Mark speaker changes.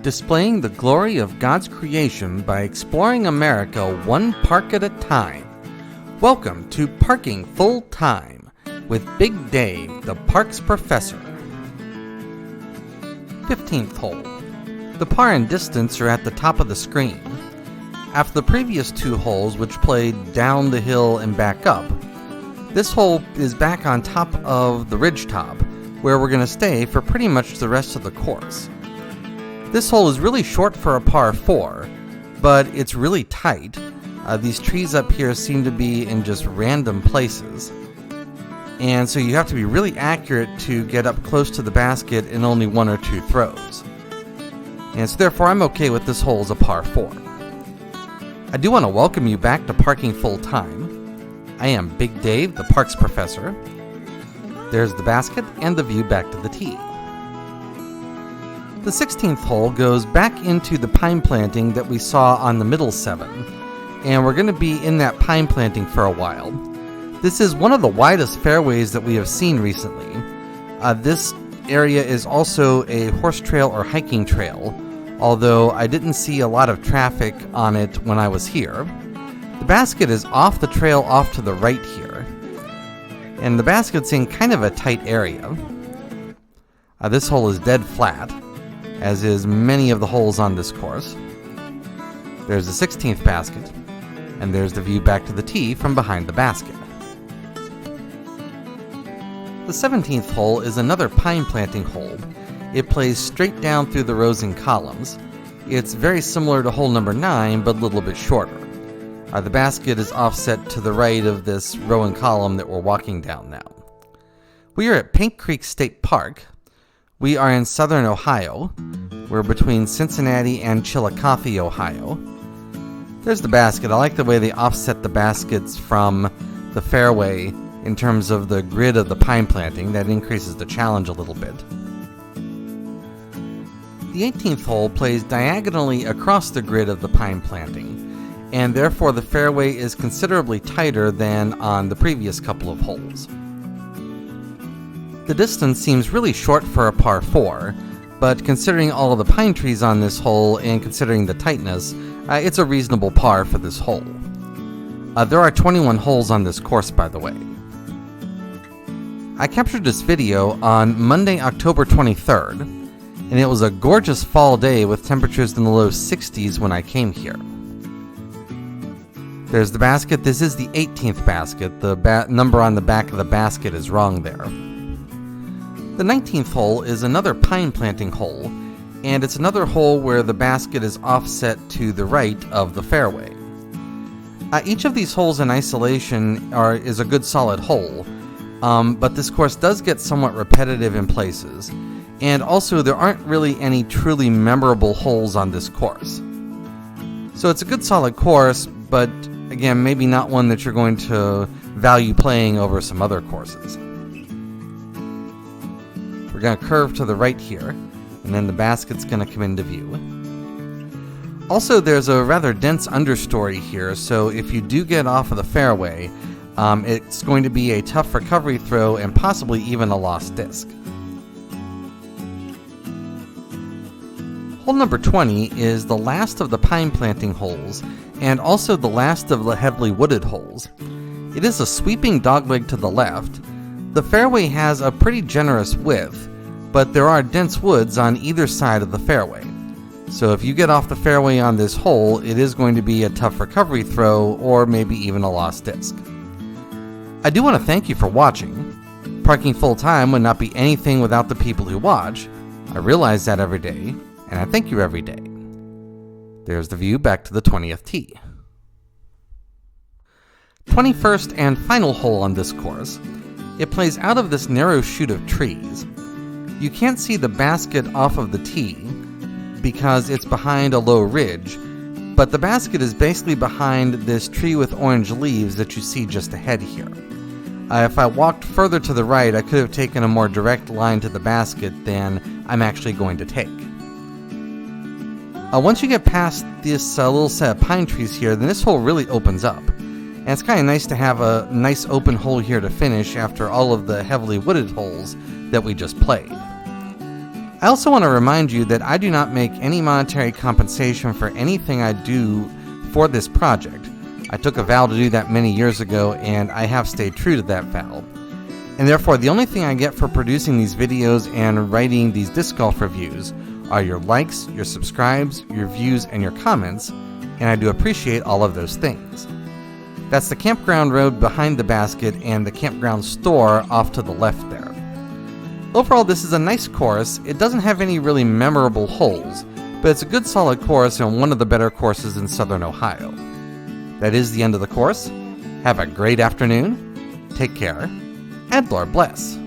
Speaker 1: displaying the glory of God's creation by exploring America one park at a time. Welcome to Parking Full Time with Big Dave, the Parks Professor. 15th hole. The par and distance are at the top of the screen. After the previous two holes, which played down the hill and back up, this hole is back on top of the ridge top, where we're going to stay for pretty much the rest of the course. This hole is really short for a par 4, but it's really tight. These trees up here seem to be in just random places. And so you have to be really accurate to get up close to the basket in only one or two throws. And so therefore I'm okay with this hole as a par 4. I do want to welcome you back to Parking Full Time. I am Big Dave, the Parks Professor. There's the basket and the view back to the tee. The 16th hole goes back into the pine planting that we saw on the middle 7, and we're going to be in that pine planting for a while. This is one of the widest fairways that we have seen recently. This area is also a horse trail or hiking trail, although I didn't see a lot of traffic on it when I was here. The basket is off the trail off to the right here, and the basket's in kind of a tight area. This hole is dead flat, as is many of the holes on this course. There's the 16th basket, and there's the view back to the tee from behind the basket. The 17th hole is another pine planting hole. It plays straight down through the rows and columns. It's very similar to hole number 9, but a little bit shorter. The basket is offset to the right of this row and column that we're walking down now. We are at Pink Creek State Park. We are in southern Ohio. We're between Cincinnati and Chillicothe, Ohio. There's the basket. I like the way they offset the baskets from the fairway in terms of the grid of the pine planting. That increases the challenge a little bit. The 18th hole plays diagonally across the grid of the pine planting, and therefore the fairway is considerably tighter than on the previous couple of holes. The distance seems really short for a par 4, but considering all of the pine trees on this hole and considering the tightness, it's a reasonable par for this hole. There are 21 holes on this course, by the way. I captured this video on Monday, October 23rd, and it was a gorgeous fall day with temperatures in the low 60s when I came here. There's the basket. This is the 18th basket. The number on the back of the basket is wrong there. The 19th hole is another pine planting hole, and it's another hole where the basket is offset to the right of the fairway. Each of these holes in isolation is a good solid hole, but this course does get somewhat repetitive in places, and also there aren't really any truly memorable holes on this course. So it's a good solid course, but again, maybe not one that you're going to value playing over some other courses. We're going to curve to the right here, and then the basket's going to come into view. Also, there's a rather dense understory here, so if you do get off of the fairway, it's going to be a tough recovery throw and possibly even a lost disc. Hole number 20 is the last of the pine planting holes, and also the last of the heavily wooded holes. It is a sweeping dogleg to the left. The fairway has a pretty generous width, but there are dense woods on either side of the fairway. So if you get off the fairway on this hole, it is going to be a tough recovery throw or maybe even a lost disc. I do want to thank you for watching. Parking Full Time would not be anything without the people who watch. I realize that every day, and I thank you every day. There's the view back to the 20th tee. 21st and final hole on this course. It plays out of this narrow chute of trees. You can't see the basket off of the tee because it's behind a low ridge, but the basket is basically behind this tree with orange leaves that you see just ahead here. If I walked further to the right, I could have taken a more direct line to the basket than I'm actually going to take. Once you get past this little set of pine trees here, then this hole really opens up. And it's kind of nice to have a nice open hole here to finish after all of the heavily wooded holes that we just played. I also want to remind you that I do not make any monetary compensation for anything I do for this project. I took a vow to do that many years ago, and I have stayed true to that vow. And therefore, the only thing I get for producing these videos and writing these disc golf reviews are your likes, your subscribes, your views, and your comments, and I do appreciate all of those things. That's the campground road behind the basket and the campground store off to the left there. Overall, this is a nice course. It doesn't have any really memorable holes, but it's a good solid course and one of the better courses in southern Ohio. That is the end of the course. Have a great afternoon, take care, and Lord bless.